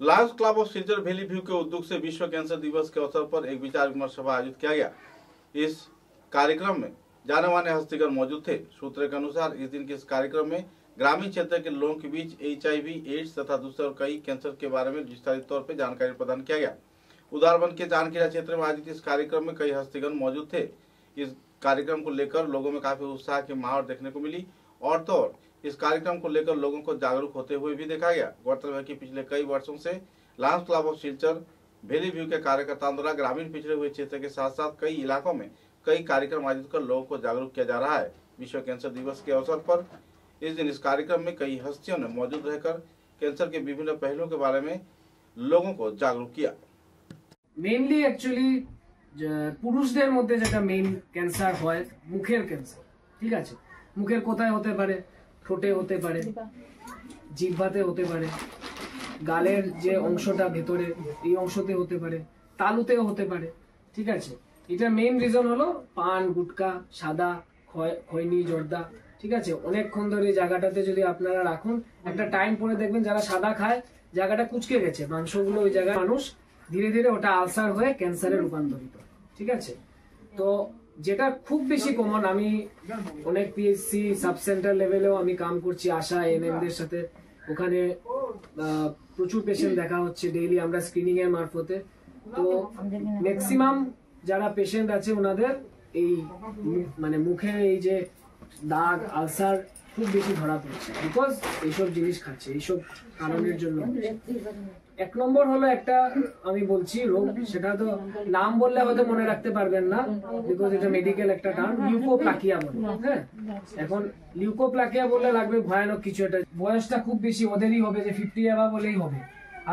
Lions club of Silchar valley view के उद्योग से विश्व कैंसर दिवस के अवसर पर एक विचार विमर्श सभा आयोजित किया गया। इस कार्यक्रम में जाने माने हस्तीगण मौजूद थे। सूत्रों के अनुसार इस दिन के इस कार्यक्रम में ग्रामीण क्षेत्र के लोगों के बीच HIV, एड्स तथा दूसरे और कई कैंसर के बारे में विस्तारित तौर पर जानकारी प्रदान किया गया। उदारबन के जानकीरा क्षेत्र में आयोजित इस कार्यक्रम में कई हस्तीगण मौजूद थे। इस कार्यक्रम को लेकर लोगों में काफी उत्साह की माहौल देखने को मिली और तो और इस कार्यक्रम को लेकर लोगों को जागरूक होते हुए भी देखा गया। गौरतलब है कि पिछले कई वर्षों से Lions club of Silchar valley view के कार्यकर्ताओं द्वारा ग्रामीण पिछड़े हुए क्षेत्र के साथ साथ कई इलाकों में कई कार्यक्रम आयोजित कर लोगों को जागरूक किया जा रहा है। विश्व कैंसर दिवस के अवसर पर इस दिन इस कार्यक्रम में कई हस्तियों ने मौजूद रहकर कैंसर के विभिन्न पहलुओं के बारे में लोगों को जागरूक किया। मेनली एक्चुअली पुरुषদের মধ্যে যেটা মেইন ক্যান্সার হয় মুখের ক্যান্সার, ঠিক আছে। মুখের কোথায় হতে পারে? ঠোঁটে হতে পারে, জিহ্বাতে হতে পারে, গালের যে অংশটা ভেতরে এই অংশতে হতে পারে, তালুতেও হতে পারে, ঠিক আছে। এটা মেইন রিজন হলো পান, গুটকা, সাদা, খৈনি, জর্দা, ঠিক আছে। অনেকক্ষণ ধরে এই জায়গাটাতে যদি আপনারা রাখুন, একটা টাইম পরে দেখবেন যারা সাদা খায় জায়গাটা কুচকে গেছে, মাংসগুলো ওই জায়গায়, মানুষ ধীরে ধীরে ওটা আলসার হয়ে ক্যান্সারে রূপান্তরিত, ঠিক আছে। তো যেটা খুব বেশি কমন, আমি অনেক PHC সাব সেন্টার লেভেলেও আমি কাম করছি আশা এনএমদের সাথে, ওখানে প্রচুর পেশেন্ট দেখা হচ্ছে ডেইলি আমরা স্ক্রিনিং এর মারফতে। তো ম্যাক্সিমাম যারা পেশেন্ট আছে ওনাদের এই মানে মুখে এই যে দাগ, আলসার খুব বেশি ধরা পড়ছে, বিকজ এইসব জিনিস খাচ্ছে, এইসব কারণের জন্য। এক নম্বর হলো একটা আমি বলছি রোগ, সেটা তো নাম বললে হয়তো মনে রাখতে পারবেন না, বিকজ এটা মেডিকেল একটা টার্ম, লিউকোপ্লাকিয়া বলে। হ্যাঁ, এখন লিউকোপ্লাকিয়া বললে লাগবে ভয়ানক কিছু, এটা বয়সটা খুব বেশি ওদেরই হবে, যে 50 এভাব বলেই হবে।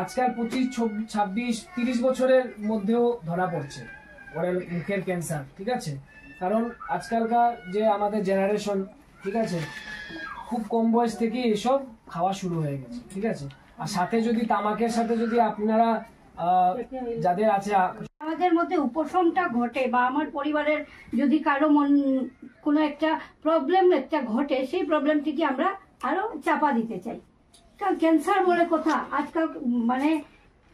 আজকাল 25, 26, 30 বছরের মধ্যেও ধরা পড়ছে ওদের মুখের ক্যান্সার, ঠিক আছে। কারণ আজকালকার যে আমাদের জেনারেশন, ঠিক আছে, খুব কম বয়স থেকে এসব খাওয়া শুরু হয়ে গেছে, ঠিক আছে। আর সাথে যদি তামাকের সাথে যদি আপনারা যাদের আছে, আমাদের মধ্যে উপশমটা ঘটে বা আমার পরিবারের যদি কারো কোনো একটা প্রবলেম একটা ঘটে, সেই প্রবলেমটিকে আমরা আরো চাপা দিতে চাই। কারণ ক্যান্সার বলে কথা আজকাল মানে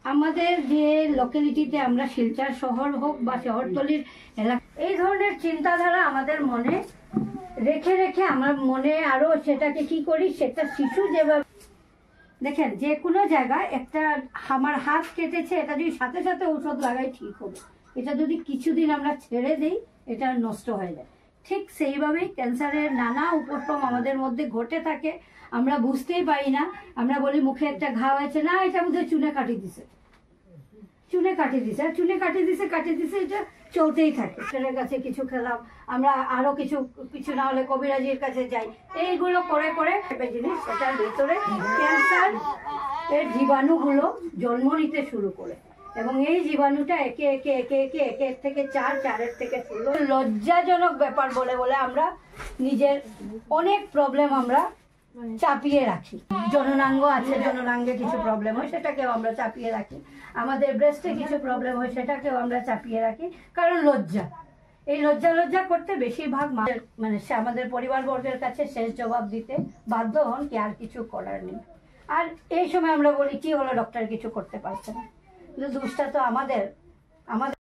আমাদের যে লোকালিটিতে আমরা শিলচর শহর হোক বা শহরতলির এলাকা, এই ধরনের চিন্তাধারা আমাদের মনে রেখে রেখে আমরা মনে আরো সেটাকে কি করি, সেটা শিশু যেভাবে দেখেন যে কোনো জায়গায় একটা আমার হাত কেটেছে, এটা যদি সাথে সাথে ঔষধ লাগাই ঠিক হবে, এটা যদি কিছুদিন আমরা ছেড়ে দিই এটা নষ্ট হয়ে যায়। ঠিক সেইভাবেই ক্যান্সারের নানা উপশম আমাদের মধ্যে ঘটে থাকে, আমরা বুঝতেই পারি না। আমরা বলি মুখে একটা ঘা হয়েছে, না এটা বোধহয় চুনে কাটিয়ে দিছে, চুনে কাটিয়ে দিছে, আর চুনে কাটিয়ে দিছে, এটা চলতেই থাকে। ডাক্তারের কাছে কিছু খেলাম, আমরা আরো কিছু না হলে কবিরাজির কাছে যাই, এইগুলো করে করে জিনিস এটার ভিতরে ক্যান্সার এর জীবাণুগুলো জন্ম নিতে শুরু করে, এবং এই জীবাণুটা একে একে একে একে একের থেকে 4-4-এর থেকে 16। লজ্জাজনক ব্যাপার বলে বলে আমরা নিজের অনেক প্রবলেম আমরা চাপিয়ে রাখি। জননাঙ্গ আছে, জননাঙ্গে কিছু প্রবলেম হয় সেটাকেও আমরা চাপিয়ে রাখি, আমাদের ব্রেস্টে কিছু প্রবলেম হয় সেটাকেও আমরা চাপিয়ে রাখি, কারণ লজ্জা। এই লজ্জা করতে বেশিরভাগ মানে আমাদের পরিবারবর্গের কাছে শেষ জবাব দিতে বাধ্য হন কি আর কিছু করার নেই। আর এই সময় আমরা বলি কি হলো, ডক্টর কিছু করতে পারছে না, কিন্তু দোষটা তো আমাদের।